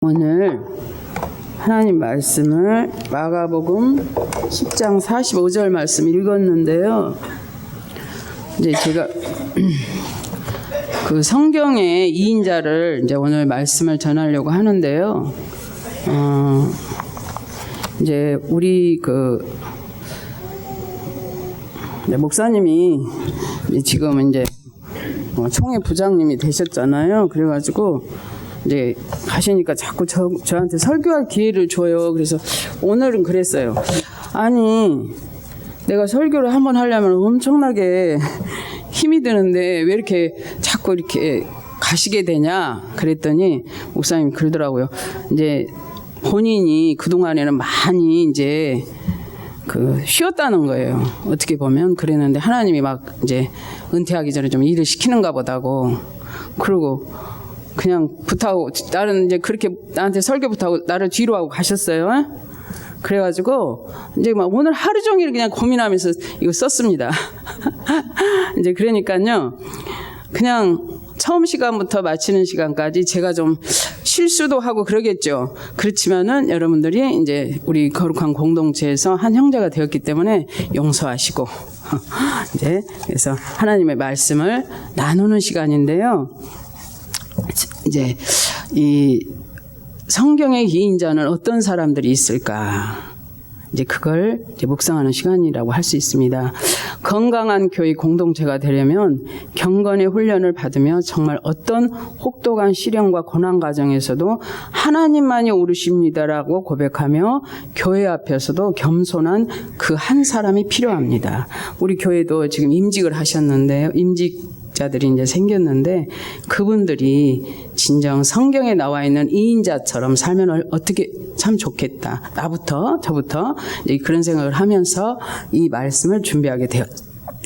오늘 하나님 말씀을 마가복음 10장 45절 말씀 읽었는데요. 이제 제가 그 성경의 2인자를 이제 오늘 말씀을 전하려고 하는데요. 이제 우리 목사님이 지금 이제 총회 부장님이 되셨잖아요. 그래가지고 이제 가시니까 자꾸 저한테 설교할 기회를 줘요. 그래서 오늘은 그랬어요. 아니, 내가 설교를 한번 하려면 엄청나게 힘이 드는데 왜 이렇게 자꾸 이렇게 가시게 되냐? 그랬더니 목사님이 그러더라고요. 이제 본인이 그동안에는 많이 이제 쉬었다는 거예요. 어떻게 보면 그랬는데 하나님이 막 이제 은퇴하기 전에 좀 일을 시키는가 보다고. 그러고 그냥 부탁하고 나는 이제 그렇게 나한테 설교 부탁하고 나를 뒤로 하고 가셨어요. 그래가지고 이제 막 오늘 하루 종일 그냥 고민하면서 이거 썼습니다. 이제 그러니까요, 그냥 처음 시간부터 마치는 시간까지 제가 좀 실수도 하고 그러겠죠. 그렇지만은 여러분들이 이제 우리 거룩한 공동체에서 한 형제가 되었기 때문에 용서하시고 이제 그래서 하나님의 말씀을 나누는 시간인데요. 이제 이 성경의 2인자는 어떤 사람들이 있을까? 이제 그걸 이제 묵상하는 시간이라고 할 수 있습니다. 건강한 교회 공동체가 되려면 경건의 훈련을 받으며 정말 어떤 혹독한 시련과 고난 과정에서도 하나님만이 오르십니다라고 고백하며 교회 앞에서도 겸손한 그 한 사람이 필요합니다. 우리 교회도 지금 임직을 하셨는데요. 임직자들이 이제 생겼는데 그분들이 진정 성경에 나와 있는 2인자처럼 살면 어떻게 참 좋겠다. 나부터 저부터 이제 그런 생각을 하면서 이 말씀을 준비하게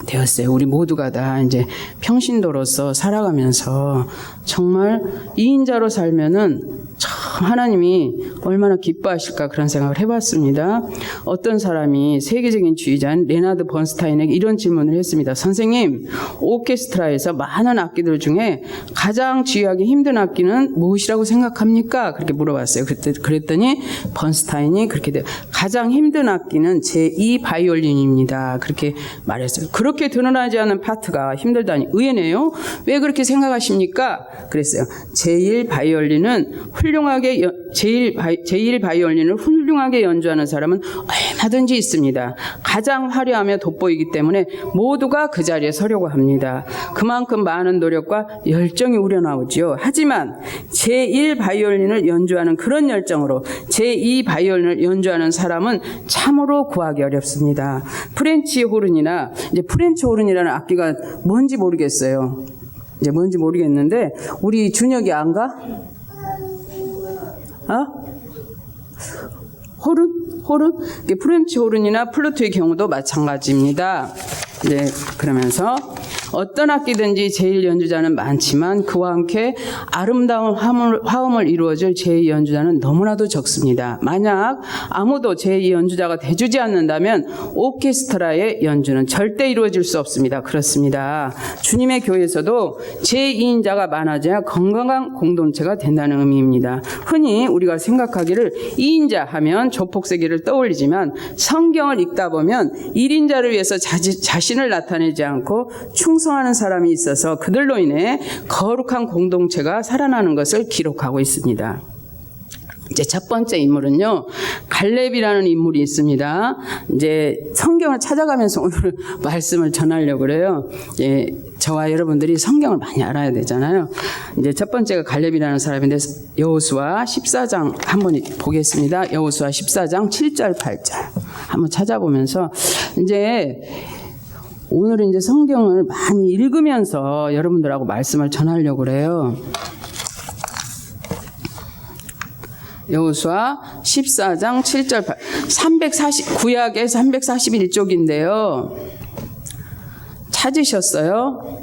되었어요. 우리 모두가 다 이제 평신도로서 살아가면서 정말 2인자로 살면은 참 하나님이 얼마나 기뻐하실까 그런 생각을 해봤습니다. 어떤 사람이 세계적인 지휘자인 레나드 번스타인에게 이런 질문을 했습니다. 선생님, 오케스트라에서 많은 악기들 중에 가장 지휘하기 힘든 악기는 무엇이라고 생각합니까? 그렇게 물어봤어요. 그랬더니 번스타인이 그렇게 가장 힘든 악기는 제2 바이올린입니다. 그렇게 말했어요. 그렇게 드러나지 않은 파트가 힘들다니 의외네요. 왜 그렇게 생각하십니까? 그랬어요. 제1 바이올린을 훌륭하게 연주하는 사람은 얼마든지 있습니다. 가장 화려하며 돋보이기 때문에 모두가 그 자리에 서려고 합니다. 그만큼 많은 노력과 열정이 우러나오지요. 하지만 제1 바이올린을 연주하는 그런 열정으로 제2 바이올린을 연주하는 사람은 참으로 구하기 어렵습니다. 프렌치 호른이라는 악기가 뭔지 모르겠어요. 이제 뭔지 모르겠는데 우리 준혁이 안 가? 호른? 프렌치 호른이나 플루트의 경우도 마찬가지입니다. 네, 그러면서 어떤 악기든지 제일 연주자는 많지만 그와 함께 아름다운 화음을 이루어줄 제2 연주자는 너무나도 적습니다. 만약 아무도 제2 연주자가 돼주지 않는다면 오케스트라의 연주는 절대 이루어질 수 없습니다. 그렇습니다. 주님의 교회에서도 제2인자가 많아져야 건강한 공동체가 된다는 의미입니다. 흔히 우리가 생각하기를 2인자 하면 조폭세기를 떠올리지만 성경을 읽다 보면 1인자를 위해서 자신을 나타내지 않고 충성하는 사람이 있어서 그들로 인해 거룩한 공동체가 살아나는 것을 기록하고 있습니다. 이제 첫 번째 인물은요, 갈렙이라는 인물이 있습니다. 이제 성경을 찾아가면서 오늘 말씀을 전하려고 그래요. 저와 여러분들이 성경을 많이 알아야 되잖아요. 이제 첫 번째가 갈렙이라는 사람인데 여호수아 14장 한번 보겠습니다. 여호수아 14장 7절 8절 한번 찾아보면서 이제 오늘은 이제 성경을 많이 읽으면서 여러분들하고 말씀을 전하려고 그래요. 여호수아 14장 7절 8, 구약의 341쪽인데요. 찾으셨어요?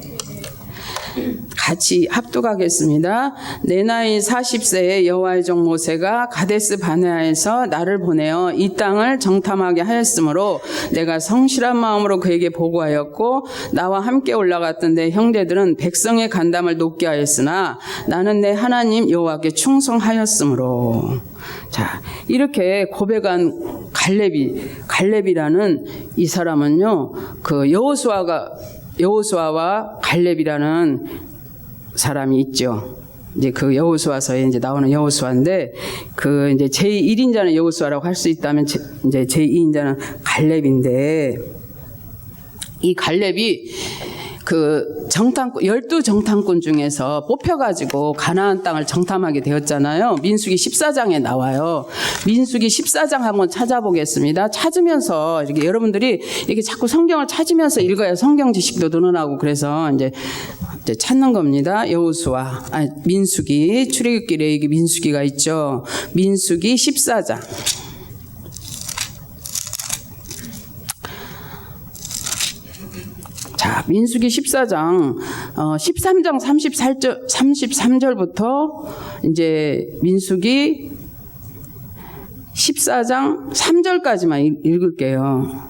같이 합독하겠습니다. 내 나이 40세에 여호와의 종 모세가 가데스 바네아에서 나를 보내어 이 땅을 정탐하게 하였으므로 내가 성실한 마음으로 그에게 보고하였고 나와 함께 올라갔던 내 형제들은 백성의 간담을 높게 하였으나 나는 내 하나님 여호와께 충성하였으므로. 자, 이렇게 고백한 갈렙이라는 이 사람은요, 그 여호수아와 갈렙이라는 사람이 있죠. 이제 그 여호수아서에 이제 나오는 여호수아인데, 그 이제 제1인자는 여호수아라고 할 수 있다면 이제 제2인자는 갈렙인데, 이 갈렙이 그 정탐꾼 12정탐꾼 중에서 뽑혀가지고 가나안 땅을 정탐하게 되었잖아요. 민수기 14장에 나와요. 민수기 14장 한번 찾아보겠습니다. 찾으면서 이렇게 여러분들이 이렇게 자꾸 성경을 찾으면서 읽어야 성경 지식도 늘어나고 그래서 이제 찾는 겁니다. 여호수아, 민수기, 출애굽기, 레위기, 민수기가 있죠. 민수기 14장. 자, 민수기 14장 13장 33절부터 이제 민수기 14장 3절까지만 읽을게요.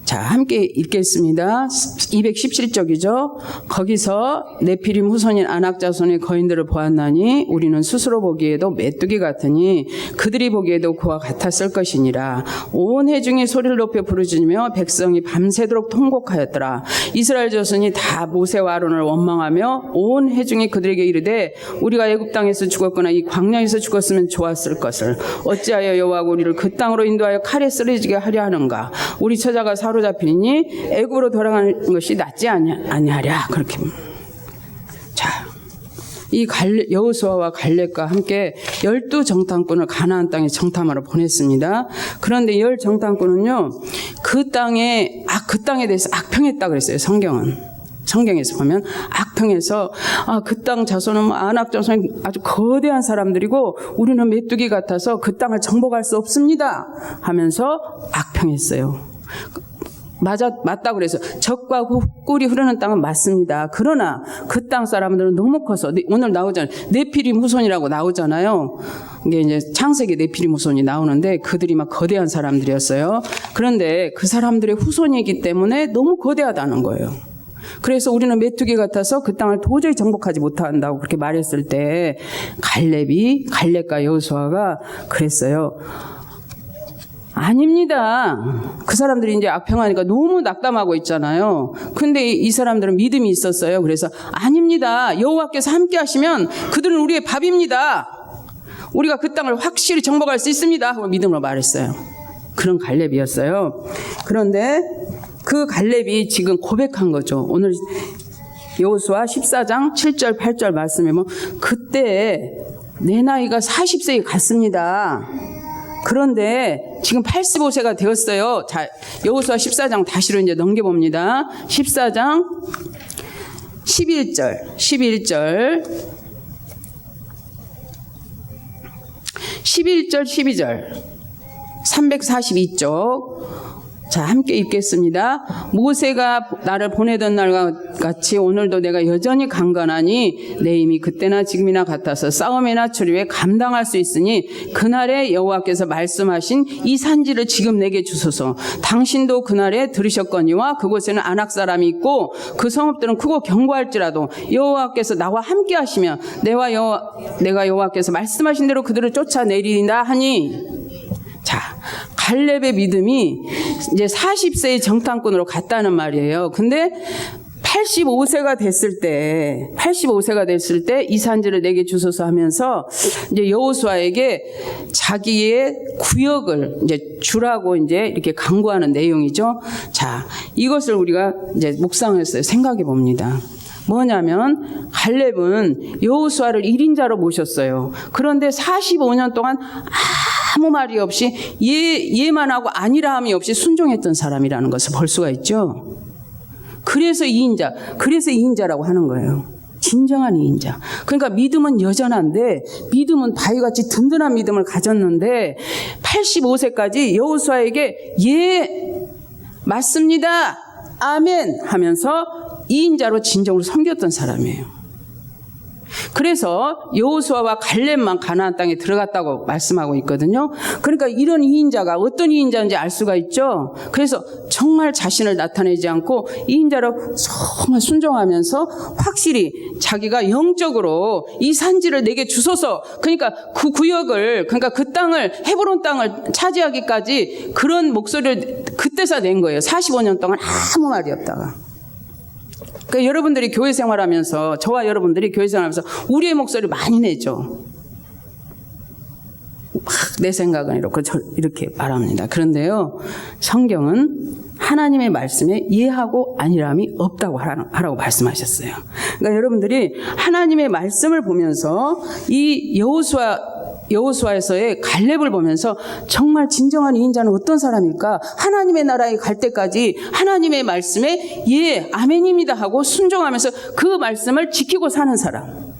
자, 함께 읽겠습니다. 217쪽이죠. 거기서 네피림 후손인 아낙 자손의 거인들을 보았나니 우리는 스스로 보기에도 메뚜기 같으니 그들이 보기에도 그와 같았을 것이니라. 온 회중이 소리를 높여 부르짖으며 백성이 밤새도록 통곡하였더라. 이스라엘 자손이 다 모세와 아론을 원망하며 온 회중이 그들에게 이르되 우리가 애굽 땅에서 죽었거나 이 광야에서 죽었으면 좋았을 것을 어찌하여 여호와가 우리를 그 땅으로 인도하여 칼에 쓰러지게 하려 하는가. 우리 처자가 사로잡히니 애굽으로 돌아가는 것이 낫지 아니하랴. 그렇게. 자, 이 여호수아와 갈렙과 함께 12정탐꾼을 가나안 땅에 정탐하러 보냈습니다. 그런데 10정탐꾼은요, 그 땅에 대해서 악평했다 그랬어요. 성경에서 보면 악평해서 그 땅 자손은 아낙 자손이 아주 거대한 사람들이고 우리는 메뚜기 같아서 그 땅을 정복할 수 없습니다 하면서 악평했어요. 맞다 그래서 적과 꿀이 흐르는 땅은 맞습니다. 그러나 그 땅 사람들은 너무 커서 오늘 나오잖아요. 네피림 후손이라고 나오잖아요. 이게 이제 창세기 네피림 후손이 나오는데 그들이 막 거대한 사람들이었어요. 그런데 그 사람들의 후손이기 때문에 너무 거대하다는 거예요. 그래서 우리는 메뚜기 같아서 그 땅을 도저히 정복하지 못한다고 그렇게 말했을 때 갈렙과 여호수아가 그랬어요. 아닙니다. 그 사람들이 이제 악평하니까 너무 낙담하고 있잖아요. 근데 이 사람들은 믿음이 있었어요. 그래서 아닙니다. 여호와께서 함께 하시면 그들은 우리의 밥입니다. 우리가 그 땅을 확실히 정복할 수 있습니다 하고 믿음으로 말했어요. 그런 갈렙이었어요. 그런데 그 갈렙이 지금 고백한 거죠. 오늘 여호수아 14장 7절 8절 말씀에 보면 그때 내 나이가 40세에 갔습니다. 그런데 지금 85세가 되었어요. 자, 여호수아 14장 다시로 이제 넘겨봅니다. 14장 11절 12절 342쪽 자, 함께 읽겠습니다. 모세가 나를 보내던 날과 같이 오늘도 내가 여전히 강건하니 내 힘이 그때나 지금이나 같아서 싸움이나 추리에 감당할 수 있으니 그날에 여호와께서 말씀하신 이 산지를 지금 내게 주소서. 당신도 그날에 들으셨거니와 그곳에는 아낙 사람이 있고 그 성읍들은 크고 견고할지라도 여호와께서 나와 함께 하시면 내가 여호와께서 말씀하신 대로 그들을 쫓아내리리다 하니. 자, 갈렙의 믿음이 이제 40세의 정탐꾼으로 갔다는 말이에요. 근데 85세가 됐을 때 이 산지를 내게 주소서 하면서 이제 여호수아에게 자기의 구역을 이제 주라고 이제 이렇게 강구하는 내용이죠. 자, 이것을 우리가 이제 묵상했어요. 생각해 봅니다. 뭐냐면 갈렙은 여호수아를 1인자로 모셨어요. 그런데 45년 동안 아무 말이 없이 예만 하고 아니라함이 없이 순종했던 사람이라는 것을 볼 수가 있죠. 그래서 2인자라고 하는 거예요. 진정한 2인자. 그러니까 믿음은 여전한데 믿음은 바위같이 든든한 믿음을 가졌는데 85세까지 여호수아에게 예 맞습니다 아멘 하면서 2인자로 진정으로 섬겼던 사람이에요. 그래서 여호수아와 갈렙만 가나안 땅에 들어갔다고 말씀하고 있거든요. 그러니까 이런 2인자가 어떤 2인자인지 알 수가 있죠. 그래서 정말 자신을 나타내지 않고 2인자로 정말 순종하면서 확실히 자기가 영적으로 이 산지를 내게 주소서, 그러니까 그 구역을, 그러니까 그 땅을, 헤브론 땅을 차지하기까지 그런 목소리를 그때서 낸 거예요. 45년 동안 아무 말이 없다가. 그러니까 여러분들이 교회 생활하면서, 저와 여러분들이 교회 생활하면서 우리의 목소리를 많이 내죠. 내 생각은 이렇게 말합니다. 그런데요, 성경은 하나님의 말씀에 예하고 아니람이 없다고 하라고 말씀하셨어요. 그러니까 여러분들이 하나님의 말씀을 보면서 이 여호수아에서의 갈렙을 보면서 정말 진정한 2인자는 어떤 사람일까? 하나님의 나라에 갈 때까지 하나님의 말씀에 예, 아멘입니다 하고 순종하면서 그 말씀을 지키고 사는 사람.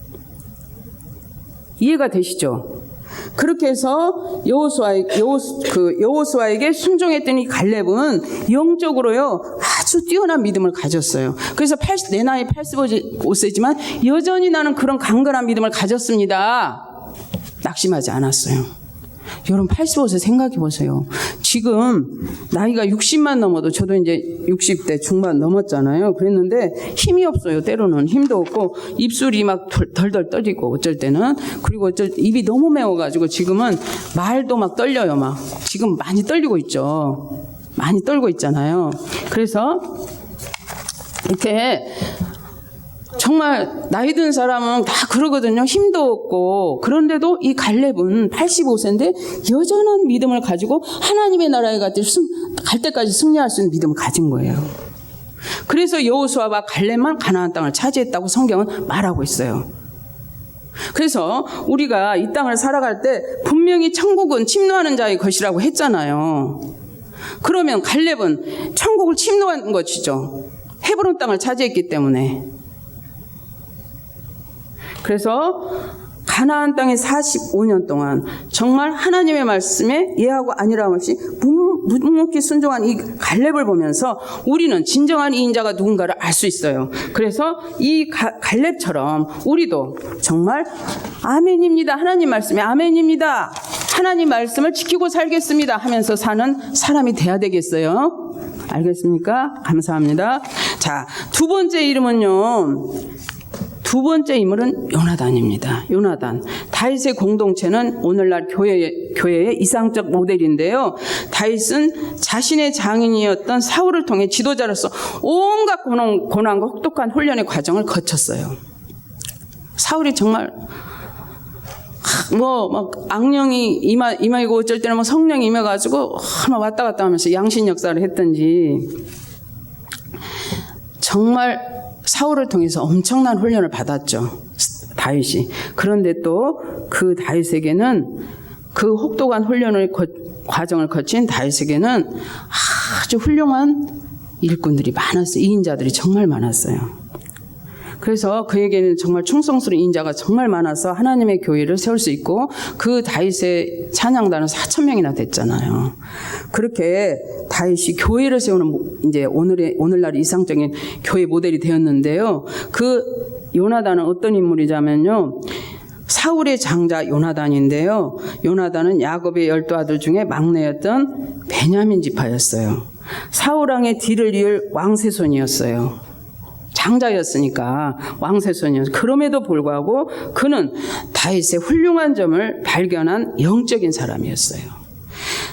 이해가 되시죠? 그렇게 해서 여호수아에게 순종했던 이 갈렙은 영적으로요 아주 뛰어난 믿음을 가졌어요. 그래서 내 나이 85세지만 여전히 나는 그런 강건한 믿음을 가졌습니다. 낙심하지 않았어요. 여러분 85세 생각해 보세요. 지금 나이가 60만 넘어도, 저도 이제 60대 중반 넘었잖아요. 그랬는데 힘이 없어요. 때로는 힘도 없고 입술이 막 덜덜 떨리고 어쩔 때는, 그리고 입이 너무 매워가지고 지금은 말도 막 떨려요. 막 지금 많이 떨리고 있죠. 많이 떨고 있잖아요. 그래서 이렇게 정말 나이 든 사람은 다 그러거든요. 힘도 없고. 그런데도 이 갈렙은 85세인데 여전한 믿음을 가지고 하나님의 나라에 갈 때까지 승리할 수 있는 믿음을 가진 거예요. 그래서 여호수아와 갈렙만 가나안 땅을 차지했다고 성경은 말하고 있어요. 그래서 우리가 이 땅을 살아갈 때 분명히 천국은 침노하는 자의 것이라고 했잖아요. 그러면 갈렙은 천국을 침노한 것이죠. 헤브론 땅을 차지했기 때문에. 그래서 가나안 땅에 45년 동안 정말 하나님의 말씀에 예하고 아니람 없이 묵묵히 순종한 이 갈렙을 보면서 우리는 진정한 2인자가 누군가를 알 수 있어요. 그래서 이 갈렙처럼 우리도 정말 아멘입니다. 하나님 말씀에 아멘입니다. 하나님 말씀을 지키고 살겠습니다 하면서 사는 사람이 돼야 되겠어요. 알겠습니까? 감사합니다. 자, 두 번째 이름은요. 두 번째 인물은 요나단입니다. 요나단. 다윗의 공동체는 오늘날 교회의 이상적 모델인데요. 다윗은 자신의 장인이었던 사울을 통해 지도자로서 온갖 고난과 혹독한 훈련의 과정을 거쳤어요. 사울이 정말 막 악령이 임하고 어쩔 때는 막 성령이 임해가지고 막 왔다 갔다 하면서 양신 역사를 했던지 정말 사울을 통해서 엄청난 훈련을 받았죠. 다윗이. 그런데 또 그 다윗에게는 그 혹독한 과정을 거친 다윗에게는 아주 훌륭한 일꾼들이 많았어요. 2인자들이 정말 많았어요. 그래서 그에게는 정말 충성스러운 인자가 정말 많아서 하나님의 교회를 세울 수 있고 그 다윗의 찬양단은 4,000명이나 됐잖아요. 그렇게 다윗이 교회를 세우는 이제 오늘날 이상적인 교회 모델이 되었는데요. 그 요나단은 어떤 인물이냐면요. 사울의 장자 요나단인데요. 요나단은 야곱의 12아들 중에 막내였던 베냐민 지파였어요. 사울 왕의 뒤를 이을 왕세손이었어요. 장자였으니까 왕세손이었어요. 그럼에도 불구하고 그는 다윗의 훌륭한 점을 발견한 영적인 사람이었어요.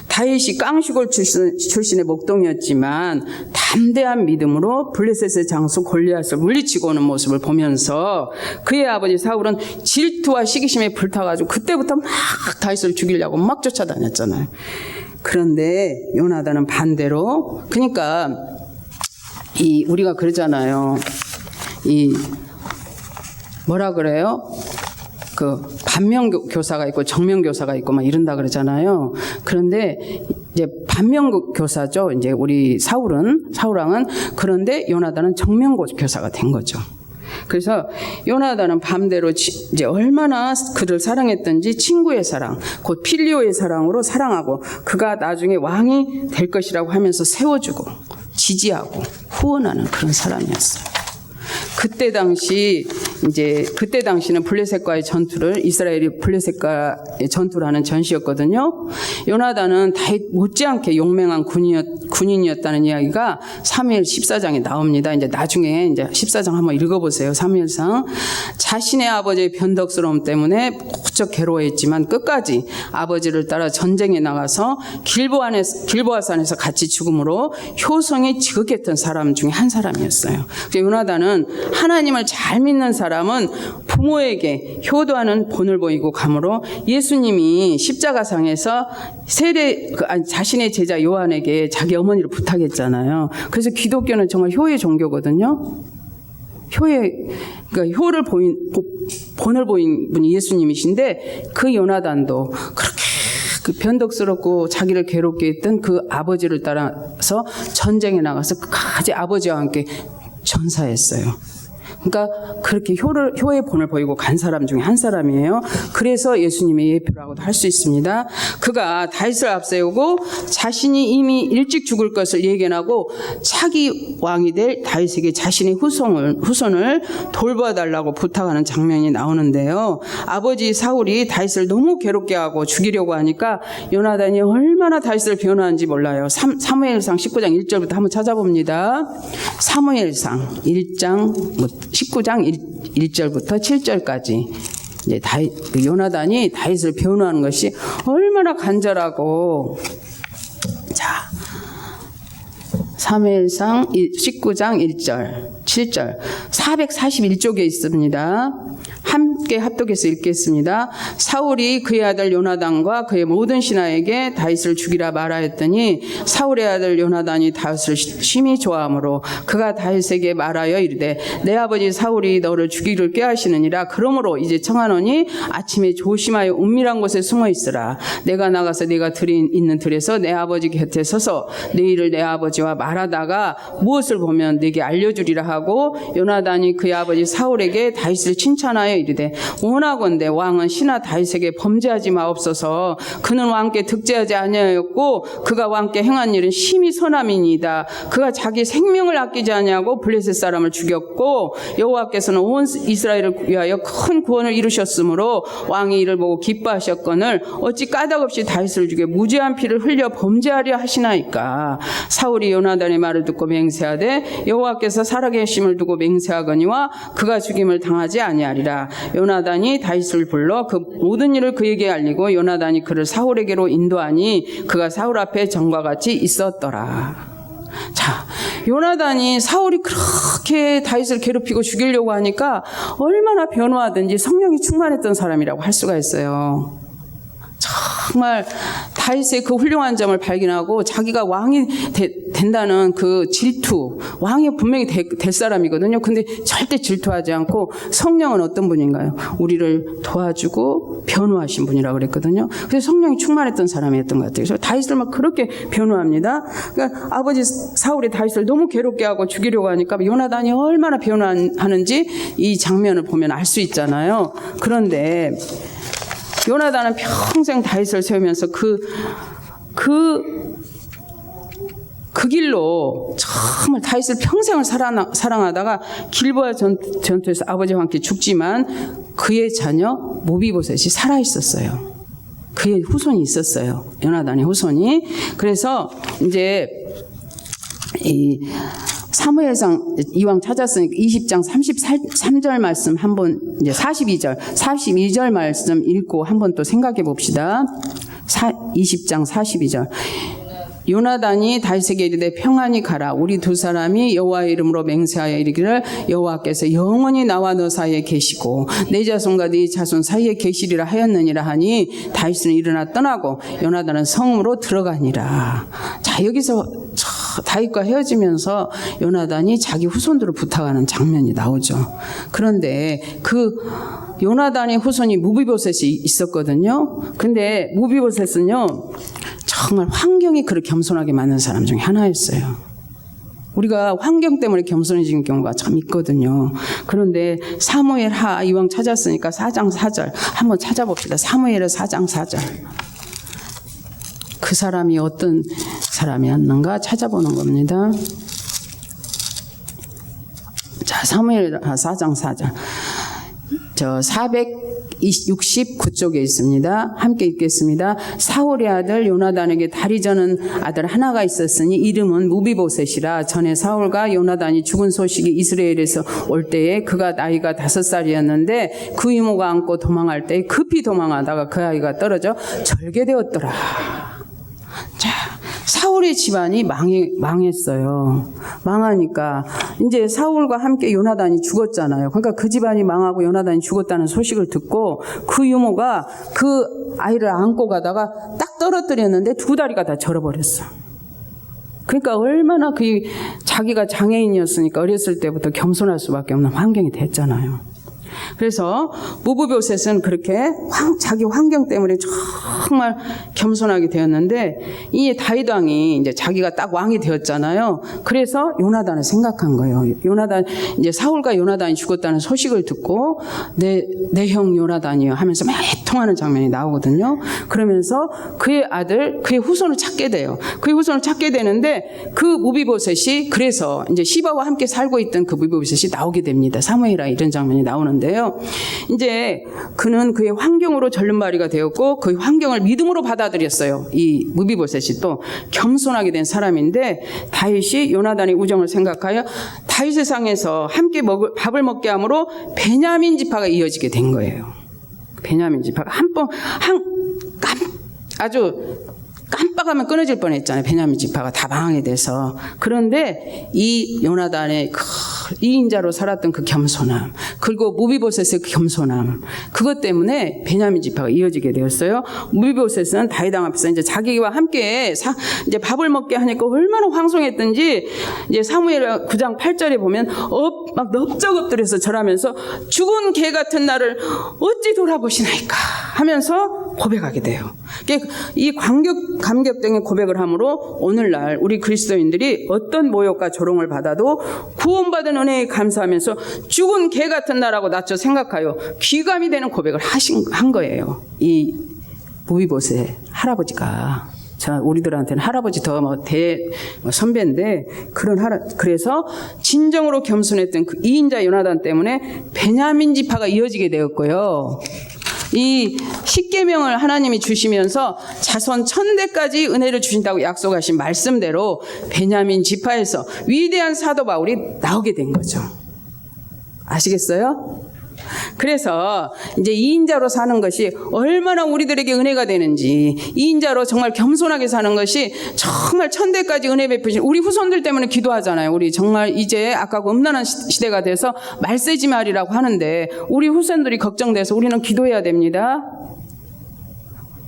다윗이 깡시골 출신의 목동이었지만 담대한 믿음으로 블레셋의 장수 골리앗을 물리치고 오는 모습을 보면서 그의 아버지 사울은 질투와 시기심에 불타가지고 그때부터 막 다윗을 죽이려고 막 쫓아다녔잖아요. 그런데 요나단은 반대로, 그러니까 우리가 그러잖아요. 뭐라 그래요? 그 반면교사가 있고 정면교사가 있고 막 이런다 그러잖아요. 그런데 이제 반면교사죠. 이제 우리 사울 왕은. 그런데 요나단은 정면교사가 된 거죠. 그래서 요나단은 반대로 이제 얼마나 그를 사랑했던지 친구의 사랑, 곧 필리오의 사랑으로 사랑하고 그가 나중에 왕이 될 것이라고 하면서 세워주고 지지하고 후원하는 그런 사람이었어요. 그때 당시는 블레셋과의 전투를 이스라엘이 블레셋과의 전투를 하는 전시였거든요. 요나단은 다윗 못지않게 용맹한 군인이었다는 이야기가 사무엘 14장에 나옵니다. 이제 나중에 이제 14장 한번 읽어보세요. 사무엘상. 자신의 아버지의 변덕스러움 때문에 무척 괴로워했지만 끝까지 아버지를 따라 전쟁에 나가서 길보아산에서 같이 죽음으로 효성이 지극했던 사람 중에 한 사람이었어요. 요나단은 하나님을 잘 믿는 사람은 부모에게 효도하는 본을 보이고 감으로 예수님이 십자가상에서 자신의 제자 요한에게 자기 어머니를 부탁했잖아요. 그래서 기독교는 정말 효의 종교거든요. 그러니까 본을 보인 분이 예수님이신데 그 요나단도 그렇게 그 변덕스럽고 자기를 괴롭게 했던 그 아버지를 따라서 전쟁에 나가서 끝까지 아버지와 함께 전사했어요. 그러니까 그렇게 효의 본을 보이고 간 사람 중에 한 사람이에요. 그래서 예수님의 예표라고도 할 수 있습니다. 그가 다윗을 앞세우고 자신이 이미 일찍 죽을 것을 예견하고 차기 왕이 될 다윗에게 자신의 후손을 돌봐달라고 부탁하는 장면이 나오는데요. 아버지 사울이 다윗을 너무 괴롭게 하고 죽이려고 하니까 요나단이 얼마나 다윗을 변호하는지 몰라요. 사무엘상 19장 1절부터 한번 찾아봅니다. 사무엘상 19장 1절부터 7절까지 이제 요나단이 다윗을 변호하는 것이 얼마나 간절하고, 자, 사무엘상 19장 1절, 7절, 441쪽에 있습니다. 함께 합독해서 읽겠습니다. 사울이 그의 아들 요나단과 그의 모든 신하에게 다윗을 죽이라 말하였더니 사울의 아들 요나단이 다윗을 심히 좋아하므로 그가 다윗에게 말하여 이르되 내 아버지 사울이 너를 죽이기를 꾀하시느니라. 그러므로 이제 청하노니 아침에 조심하여 은밀한 곳에 숨어 있으라. 내가 나가서 네가 들이 있는 들에서 내 아버지 곁에 서서 내 일을 내 아버지와 말하다가 무엇을 보면 네게 알려주리라 하고 요나단이 그의 아버지 사울에게 다윗을 칭찬하여 이르되 원하건대 왕은 신하 다윗에게 범죄하지 마옵소서. 그는 왕께 득죄하지 아니하였고 그가 왕께 행한 일은 심히 선함이니이다. 그가 자기 생명을 아끼지 아니하고 블레셋 사람을 죽였고 여호와께서는 온 이스라엘을 위하여 큰 구원을 이루셨으므로 왕이 이를 보고 기뻐하셨거늘 어찌 까닭없이 다윗을 죽여 무죄한 피를 흘려 범죄하려 하시나이까. 사울이 요나단의 말을 듣고 맹세하되 여호와께서 살아계심을 두고 맹세하거니와 그가 죽임을 당하지 아니하리라. 요나단이 다윗을 불러 그 모든 일을 그에게 알리고 요나단이 그를 사울에게로 인도하니 그가 사울 앞에 전과 같이 있었더라. 자, 요나단이 사울이 그렇게 다윗을 괴롭히고 죽이려고 하니까 얼마나 변호하든지 성령이 충만했던 사람이라고 할 수가 있어요. 정말 다윗의 그 훌륭한 점을 발견하고 자기가 왕이 된다는 그 질투, 왕이 분명히 될 사람이거든요. 근데 절대 질투하지 않고 성령은 어떤 분인가요? 우리를 도와주고 변호하신 분이라고 그랬거든요. 그래서 성령이 충만했던 사람이었던 것 같아요. 그래서 다윗을 막 그렇게 변호합니다. 그러니까 아버지 사울이 다윗을 너무 괴롭게 하고 죽이려고 하니까 요나단이 얼마나 변호하는지 이 장면을 보면 알 수 있잖아요. 그런데 요나단은 평생 다윗을 세우면서 그 길로 정말 다윗을 평생을 사랑하다가 길보아 전투에서 아버지와 함께 죽지만 그의 자녀 모비보셋이 살아 있었어요. 그의 후손이 있었어요. 요나단의 후손이. 그래서 이제 이 사무엘상 이왕 찾았으니까 20장 33절 말씀 한번 이제 42절 말씀 읽고 한번 또 생각해 봅시다. 20장 42절. 요나단이 다윗에게 이르되 평안히 가라. 우리 두 사람이 여호와의 이름으로 맹세하여 이르기를 여호와께서 영원히 나와 너 사이에 계시고 내 자손과 네 자손 사이에 계시리라 하였느니라 하니 다윗은 일어나 떠나고 요나단은 성으로 들어가니라. 자, 여기서 다윗과 헤어지면서 요나단이 자기 후손들을 부탁하는 장면이 나오죠. 그런데 그 요나단의 후손이 무비보셋이 있었거든요. 근데 무비보셋은요 정말 환경이 그를 겸손하게 만든 사람 중에 하나였어요. 우리가 환경 때문에 겸손해지는 경우가 참 있거든요. 그런데 사무엘 하 이왕 찾았으니까 4장 4절 한번 찾아봅시다. 사무엘의 4장 4절. 그 사람이 어떤 사람이었는가 찾아보는 겁니다. 자, 사무엘 4장 4절. 469쪽에 있습니다. 함께 읽겠습니다. 사울의 아들 요나단에게 다리 저는 아들 하나가 있었으니 이름은 무비보셋이라. 전에 사울과 요나단이 죽은 소식이 이스라엘에서 올 때에 그가 나이가 5살이었는데 그 이모가 안고 도망할 때 급히 도망하다가 그 아이가 떨어져 절개되었더라. 자, 사울의 집안이 망했어요. 망하니까 이제 사울과 함께 요나단이 죽었잖아요. 그러니까 그 집안이 망하고 요나단이 죽었다는 소식을 듣고 그 유모가 그 아이를 안고 가다가 딱 떨어뜨렸는데 두 다리가 다 절어버렸어. 그러니까 얼마나 자기가 장애인이었으니까 어렸을 때부터 겸손할 수밖에 없는 환경이 됐잖아요. 그래서 무비보셋은 그렇게 자기 환경 때문에 정말 겸손하게 되었는데 이 다윗 왕이 이제 자기가 딱 왕이 되었잖아요. 그래서 요나단을 생각한 거예요. 요나단 이제 사울과 요나단이 죽었다는 소식을 듣고 내 형 요나단이요 하면서 막 애통하는 장면이 나오거든요. 그러면서 그의 아들, 그의 후손을 찾게 돼요. 그의 후손을 찾게 되는데 그 무비보셋이 그래서 이제 시바와 함께 살고 있던 그 무비보셋이 나오게 됩니다. 사무엘하 이런 장면이 나오는데요. 이제 그는 그의 환경으로 절름발이가 되었고 그 환경을 믿음으로 받아들였어요. 이 무비보셋이 또 겸손하게 된 사람인데 다윗이 요나단의 우정을 생각하여 다윗의 상에서 함께 밥을 먹게 함으로 베냐민 지파가 이어지게 된 거예요. 베냐민 지파가 아주 깜빡하면 끊어질 뻔했잖아요. 베냐민 지파가 다 망하게 돼서. 그런데 이 요나단의 이인자로 살았던 그 겸손함, 그리고 무비보셋의 그 겸손함, 그것 때문에 베냐민 지파가 이어지게 되었어요. 무비보셋은 다윗 왕 앞에서 이제 자기와 함께 이제 밥을 먹게 하니까 얼마나 황송했던지 이제 사무엘 9장 8절에 보면 막 넓적 엎드려서 절하면서 죽은 개 같은 나를 어찌 돌아보시나이까 하면서 고백하게 돼요. 이 감격적인 고백을 함으로 오늘날 우리 그리스도인들이 어떤 모욕과 조롱을 받아도 구원받은 은혜에 감사하면서 죽은 개 같은 나라고 낮춰 생각하여 귀감이 되는 고백을 한 거예요. 이 무비보셋 할아버지가. 우리들한테는 할아버지 더 선배인데 그래서 진정으로 겸손했던 그 이인자 요나단 때문에 베냐민 지파가 이어지게 되었고요. 이 십계명을 하나님이 주시면서 자손 1000대까지 은혜를 주신다고 약속하신 말씀대로 베냐민 지파에서 위대한 사도 바울이 나오게 된 거죠. 아시겠어요? 그래서 이제 2인자로 사는 것이 얼마나 우리들에게 은혜가 되는지, 2인자로 정말 겸손하게 사는 것이 정말 1000대까지 은혜 베푸신 우리 후손들 때문에 기도하잖아요. 우리 정말 이제 아까고 음란한 시대가 돼서 말세지 말이라고 하는데 우리 후손들이 걱정돼서 우리는 기도해야 됩니다.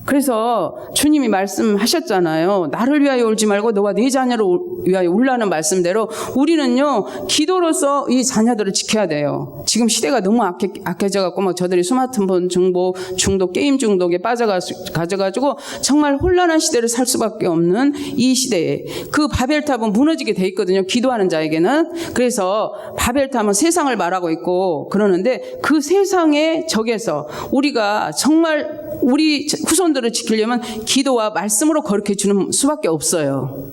그래서 주님이 말씀하셨잖아요. 나를 위하여 울지 말고 너와 네 자녀를 위하여 울라는 말씀대로 우리는요 기도로서 이 자녀들을 지켜야 돼요. 지금 시대가 너무 악해져 갖고 막 저들이 스마트폰 중독, 게임 중독에 빠져가지고 정말 혼란한 시대를 살 수밖에 없는 이 시대에 그 바벨탑은 무너지게 돼 있거든요. 기도하는 자에게는. 그래서 바벨탑은 세상을 말하고 있고 그러는데 그 세상의 적에서 우리가 정말 우리 후손들을 지키려면 기도와 말씀으로 거룩해 주는 수밖에 없어요.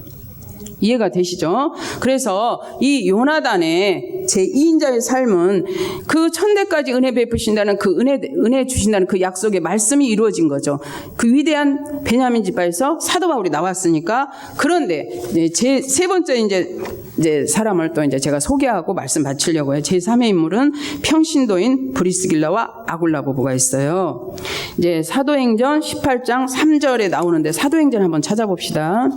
이해가 되시죠? 그래서 이 요나단의 제2인자의 삶은 그 1000대까지 은혜 베푸신다는 그 은혜 주신다는 그 약속의 말씀이 이루어진 거죠. 그 위대한 베냐민 지파에서 사도 바울이 나왔으니까. 그런데 제 세 번째 이제 사람을 또 이제 제가 소개하고 말씀 마치려고 해요. 제 3의 인물은 평신도인 브리스길라와 아굴라 부부가 있어요. 이제 사도행전 18장 3절에 나오는데 사도행전 한번 찾아봅시다.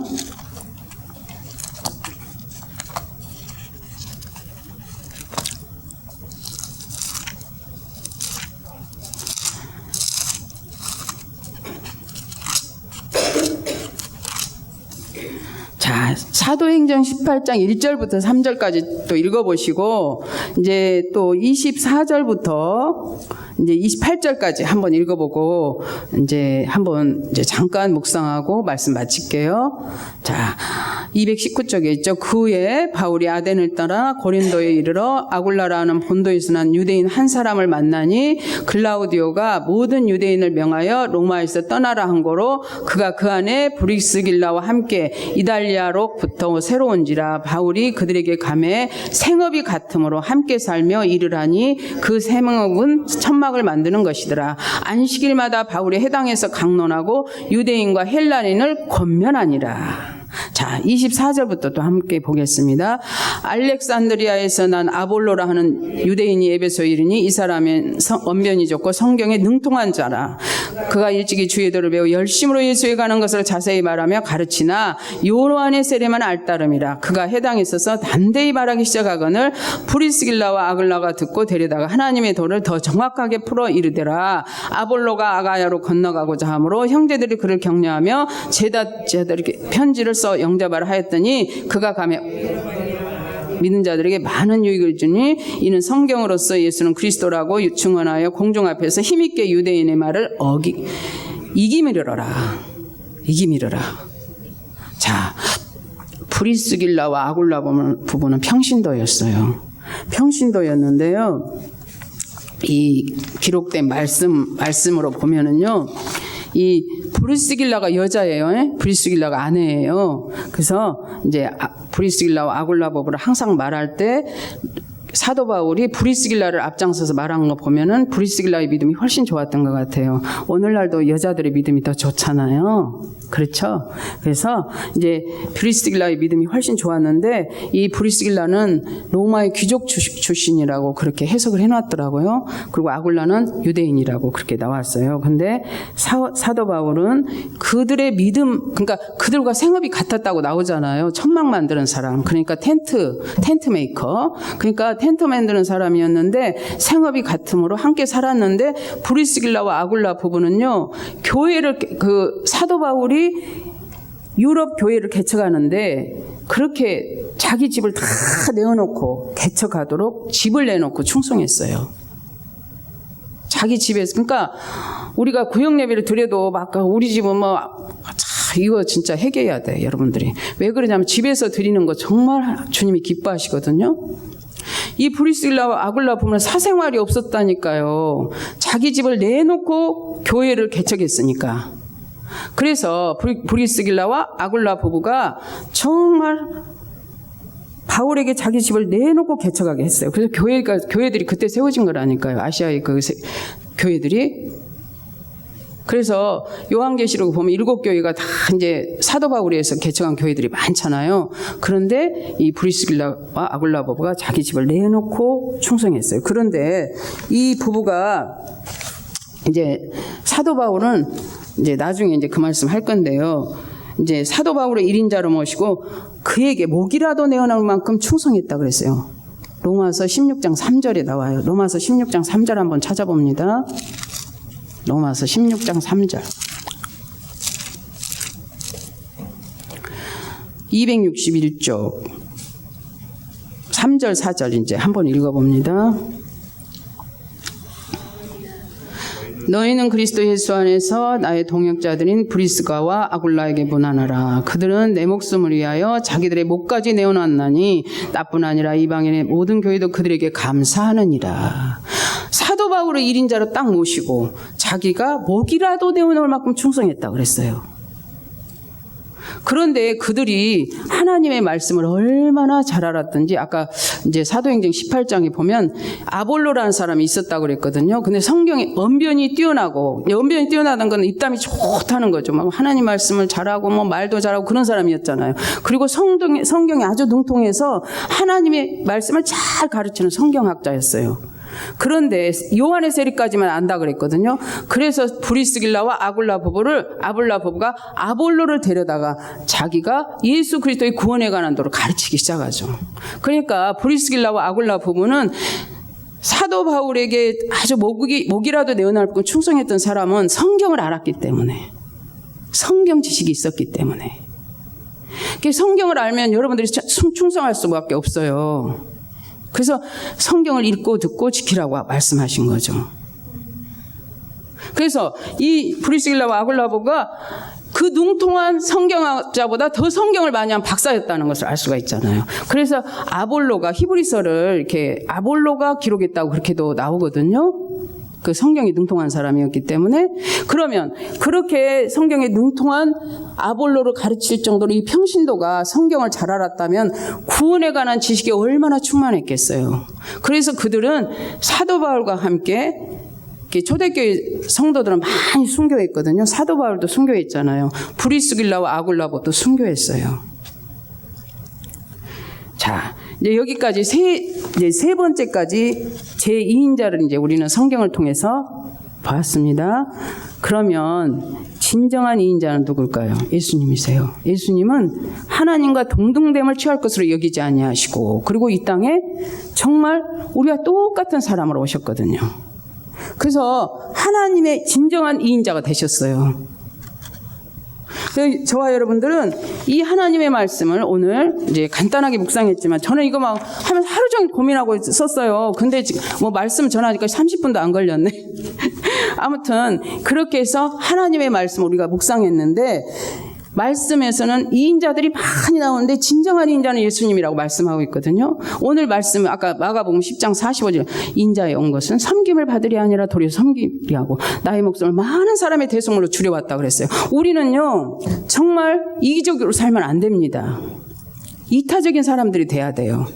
자, 사도행전 18장 1절부터 3절까지 또 읽어보시고, 이제 또 24절부터 이제 28절까지 한번 읽어보고, 이제 한번 이제 잠깐 묵상하고 말씀 마칠게요. 자, 219쪽에 있죠. 그 후에 바울이 아덴을 따라 고린도에 이르러 아굴라라는 본도에서 난 유대인 한 사람을 만나니 글라우디오가 모든 유대인을 명하여 로마에서 떠나라 한 거로 그가 그 안에 브리스길라와 함께 이달리아로부터 새로운지라. 바울이 그들에게 감해 생업이 같으므로 함께 살며 일을 하니 그 생업은 천막을 만드는 것이더라. 안식일마다 바울이 해당에서 강론하고 유대인과 헬라인을 권면하니라. 자, 24절부터 또 함께 보겠습니다. 알렉산드리아에서 난 아볼로라 하는 유대인이 에베소에 이르니 이 사람은 언변이 좋고 성경에 능통한 자라. 그가 일찍이 주의 도를 배워 열심으로 예수에 가는 것을 자세히 말하며 가르치나 요한의 세례만 알따름이라. 그가 해당에 있어서 단대히 말하기 시작하거늘 브리스길라와 아글라가 듣고 데려다가 하나님의 도를 더 정확하게 풀어 이르되라. 아볼로가 아가야로 건너가고자 하므로 형제들이 그를 격려하며 제자들에게 편지를 써 영접하라 하였더니 그가 가며 믿는 자들에게 많은 유익을 주니 이는 성경으로서 예수는 그리스도라고 증언하여 공중 앞에서 힘있게 유대인의 말을 이기미르라. 자, 브리스길라와 아굴라 부부는 평신도였어요. 평신도였는데요. 이 기록된 말씀으로 보면은요. 이 브리스길라가 여자예요. 브리스길라가 아내예요. 그래서 이제 브리스길라와 아굴라 부부를 항상 말할 때 사도 바울이 브리스길라를 앞장서서 말한 거 보면은 브리스길라의 믿음이 훨씬 좋았던 것 같아요. 오늘날도 여자들의 믿음이 더 좋잖아요. 그렇죠? 그래서 이제 브리스길라의 믿음이 훨씬 좋았는데 이 브리스길라는 로마의 귀족 출신이라고 그렇게 해석을 해놨더라고요. 그리고 아굴라는 유대인이라고 그렇게 나왔어요. 근데 사도 바울은 그들의 믿음, 그러니까 그들과 생업이 같았다고 나오잖아요. 천막 만드는 사람, 그러니까 텐트 메이커, 그러니까 텐트 만드는 사람이었는데 생업이 같으므로 함께 살았는데 브리스길라와 아굴라 부부는요, 교회를 사도 바울이 유럽 교회를 개척하는데 그렇게 자기 집을 다 내어놓고 개척하도록 집을 내놓고 충성했어요. 자기 집에서. 그러니까 우리가 구역 예배를 드려도 막 우리 집은 이거 진짜 회개해야 돼, 여러분들이. 왜 그러냐면 집에서 드리는 거 정말 주님이 기뻐하시거든요. 이 브리스길라와 아굴라 보면 사생활이 없었다니까요. 자기 집을 내놓고 교회를 개척했으니까. 그래서 브리스길라와 아굴라 부부가 정말 바울에게 자기 집을 내놓고 개척하게 했어요. 그래서 교회들이 그때 세워진 거라니까요. 아시아의 교회들이. 그래서 요한계시록 보면 7교회가 다 이제 사도 바울에서 개척한 교회들이 많잖아요. 그런데 이 브리스길라와 아굴라 부부가 자기 집을 내놓고 충성했어요. 그런데 이 부부가 이제 사도 바울은 이제 나중에 이제 그 말씀 할 건데요. 이제 사도 바울의 1인자로 모시고 그에게 목이라도 내어나올 만큼 충성했다 그랬어요. 로마서 16장 3절에 나와요. 로마서 16장 3절 한번 찾아봅니다. 로마서 16장 3절. 261쪽 3절 4절 이제 한번 읽어봅니다. 너희는 그리스도 예수 안에서 나의 동역자들인 브리스가와 아굴라에게 문안하라. 그들은 내 목숨을 위하여 자기들의 목까지 내어놨나니 나뿐 아니라 이방인의 모든 교회도 그들에게 감사하느니라. 사도 바울을 1인자로 딱 모시고 자기가 목이라도 내어놓을 만큼 충성했다고 그랬어요. 그런데 그들이 하나님의 말씀을 얼마나 잘 알았던지 아까 이제 사도행전 18장에 보면 아볼로라는 사람이 있었다고 그랬거든요. 근데 성경에 언변이 뛰어나다는 건 입담이 좋다는 거죠. 막 하나님 말씀을 잘하고 말도 잘하고 그런 사람이었잖아요. 그리고 성경이 아주 능통해서 하나님의 말씀을 잘 가르치는 성경학자였어요. 그런데 요한의 세례까지만 안다 그랬거든요. 그래서 브리스길라와 아굴라 부부가 아볼로를 데려다가 자기가 예수 그리스도의 구원에 관한 도를 가르치기 시작하죠. 그러니까 브리스길라와 아굴라 부부는 사도 바울에게 아주 목이라도 내어놓을 건 충성했던 사람은 성경을 알았기 때문에, 성경 지식이 있었기 때문에. 성경을 알면 여러분들이 충성할 수밖에 없어요. 그래서 성경을 읽고 듣고 지키라고 말씀하신 거죠. 그래서 이 브리스길라와 아굴라 부부가 그 능통한 성경학자보다 더 성경을 많이 한 박사였다는 것을 알 수가 있잖아요. 그래서 아볼로가 히브리서를 이렇게 아볼로가 기록했다고 그렇게도 나오거든요. 그 성경이 능통한 사람이었기 때문에. 그러면 그렇게 성경에 능통한 아볼로를 가르칠 정도로 이 평신도가 성경을 잘 알았다면 구원에 관한 지식이 얼마나 충만했겠어요. 그래서 그들은 사도 바울과 함께 초대교회 성도들은 많이 순교했거든요. 사도 바울도 순교했잖아요. 브리스길라와 아굴라보도 순교했어요. 자, 이제 여기까지 세 번째까지 제2인자를 이제 우리는 성경을 통해서 봤습니다. 그러면 진정한 2인자는 누굴까요? 예수님이세요. 예수님은 하나님과 동등됨을 취할 것으로 여기지 아니하시고, 그리고 이 땅에 정말 우리와 똑같은 사람으로 오셨거든요. 그래서 하나님의 진정한 2인자가 되셨어요. 저와 여러분들은 이 하나님의 말씀을 오늘 이제 간단하게 묵상했지만, 저는 이거 막 하면서 하루 종일 고민하고 썼어요. 근데 지금 뭐 말씀 전하니까 30분도 안 걸렸네. 아무튼 그렇게 해서 하나님의 말씀을 우리가 묵상했는데, 말씀에서는 2인자들이 많이 나오는데 진정한 2인자는 예수님이라고 말씀하고 있거든요. 오늘 말씀 아까 마가복음 10장 45절, 인자에 온 것은 섬김을 받으리 아니라 도리어 섬기리 하고 나의 목숨을 많은 사람의 대속물로 줄여왔다 그랬어요. 우리는요 정말 이기적으로 살면 안 됩니다. 이타적인 사람들이 돼야 돼요.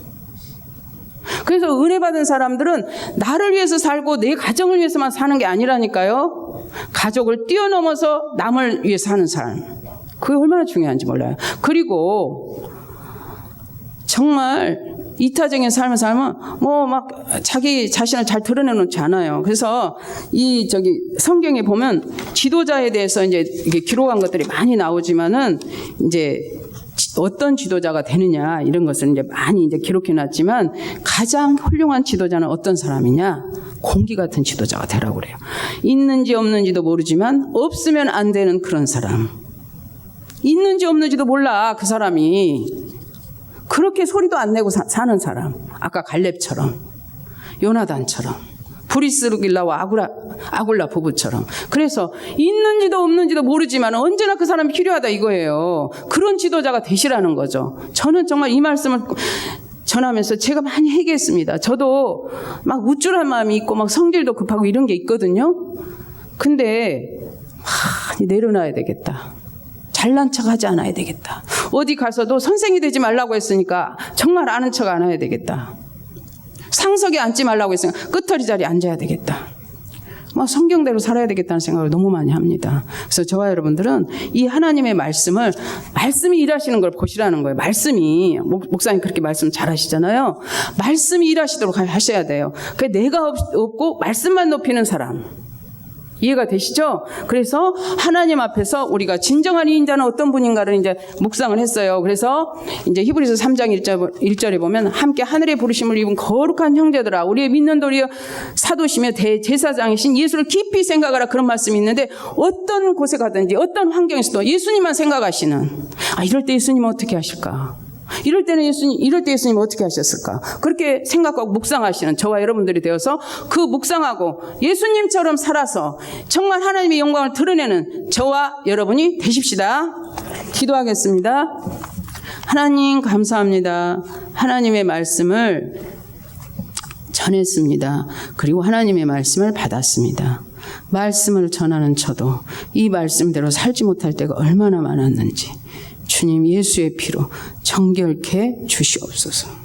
그래서 은혜 받은 사람들은 나를 위해서 살고 내 가정을 위해서만 사는 게 아니라니까요. 가족을 뛰어넘어서 남을 위해 사는 사람, 그게 얼마나 중요한지 몰라요. 그리고 정말 이타적인 삶을 살면 뭐 막 자기 자신을 잘 드러내놓지 않아요. 그래서 성경에 보면 지도자에 대해서 이제 이게 기록한 것들이 많이 나오지만은 이제 어떤 지도자가 되느냐 이런 것을 이제 많이 이제 기록해놨지만, 가장 훌륭한 지도자는 어떤 사람이냐? 공기 같은 지도자가 되라고 그래요. 있는지 없는지도 모르지만 없으면 안 되는 그런 사람. 있는지 없는지도 몰라 그 사람이. 그렇게 소리도 안 내고 사는 사람. 아까 갈렙처럼, 요나단처럼, 브리스길라와 아굴라 부부처럼. 그래서 있는지도 없는지도 모르지만 언제나 그 사람이 필요하다 이거예요. 그런 지도자가 되시라는 거죠. 저는 정말 이 말씀을 전하면서 제가 많이 회개했습니다. 저도 막 우쭐한 마음이 있고 막 성질도 급하고 이런 게 있거든요. 근데 많이 내려놔야 되겠다. 잘난 척 하지 않아야 되겠다. 어디 가서도 선생이 되지 말라고 했으니까 정말 아는 척 안 해야 되겠다. 상석에 앉지 말라고 했으니까 끄터리 자리에 앉아야 되겠다. 막 성경대로 살아야 되겠다는 생각을 너무 많이 합니다. 그래서 저와 여러분들은 이 하나님의 말씀이 일하시는 걸 보시라는 거예요. 말씀이, 목사님 그렇게 말씀 잘하시잖아요. 말씀이 일하시도록 하셔야 돼요. 내가 없고 말씀만 높이는 사람. 이해가 되시죠? 그래서 하나님 앞에서 우리가 진정한 2인자는 어떤 분인가를 이제 묵상을 했어요. 그래서 이제 히브리서 3장 1절에 보면, 함께 하늘의 부르심을 입은 거룩한 형제들아, 우리의 믿는 도리여 사도시며 대제사장이신 예수를 깊이 생각하라, 그런 말씀이 있는데, 어떤 곳에 가든지 어떤 환경에서도 예수님만 생각하시는, 이럴 때 예수님은 어떻게 하실까? 이럴 때 예수님 어떻게 하셨을까? 그렇게 생각하고 묵상하시는 저와 여러분들이 되어서 그 묵상하고 예수님처럼 살아서 정말 하나님의 영광을 드러내는 저와 여러분이 되십시다. 기도하겠습니다. 하나님 감사합니다. 하나님의 말씀을 전했습니다. 그리고 하나님의 말씀을 받았습니다. 말씀을 전하는 저도 이 말씀대로 살지 못할 때가 얼마나 많았는지 주님 예수의 피로 정결케 주시옵소서.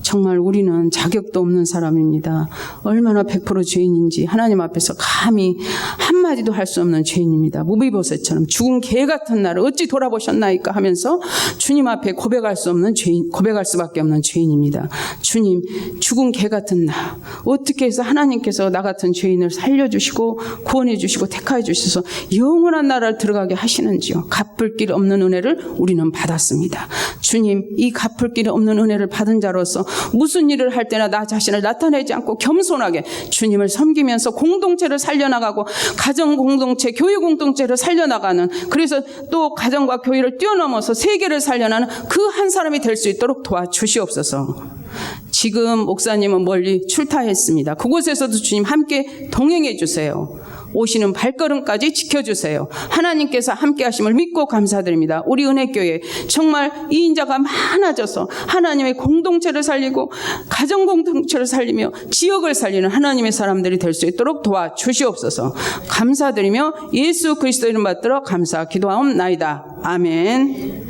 정말 우리는 자격도 없는 사람입니다. 얼마나 100% 죄인인지 하나님 앞에서 감히 한마디도 할 수 없는 죄인입니다. 무비보셋처럼 죽은 개 같은 나를 어찌 돌아보셨나이까 하면서 주님 앞에 고백할 수밖에 없는 죄인입니다. 주님, 죽은 개 같은 나, 어떻게 해서 하나님께서 나 같은 죄인을 살려주시고 구원해 주시고 택하여 주셔서 영원한 나라를 들어가게 하시는지요. 갚을 길 없는 은혜를 우리는 받았습니다. 주님, 이 갚을 길 없는 은혜를 받은 자로서 무슨 일을 할 때나 나 자신을 나타내지 않고 겸손하게 주님을 섬기면서 공동체를 살려나가고, 가정 공동체, 교회 공동체를 살려나가는, 그래서 또 가정과 교회를 뛰어넘어서 세계를 살려나가는 그 한 사람이 될 수 있도록 도와주시옵소서. 지금 목사님은 멀리 출타했습니다. 그곳에서도 주님 함께 동행해 주세요. 오시는 발걸음까지 지켜주세요. 하나님께서 함께 하심을 믿고 감사드립니다. 우리 은혜교회 정말 이인자가 많아져서 하나님의 공동체를 살리고 가정 공동체를 살리며 지역을 살리는 하나님의 사람들이 될 수 있도록 도와주시옵소서. 감사드리며 예수 그리스도 이름 받들어 감사 기도하옵나이다. 아멘.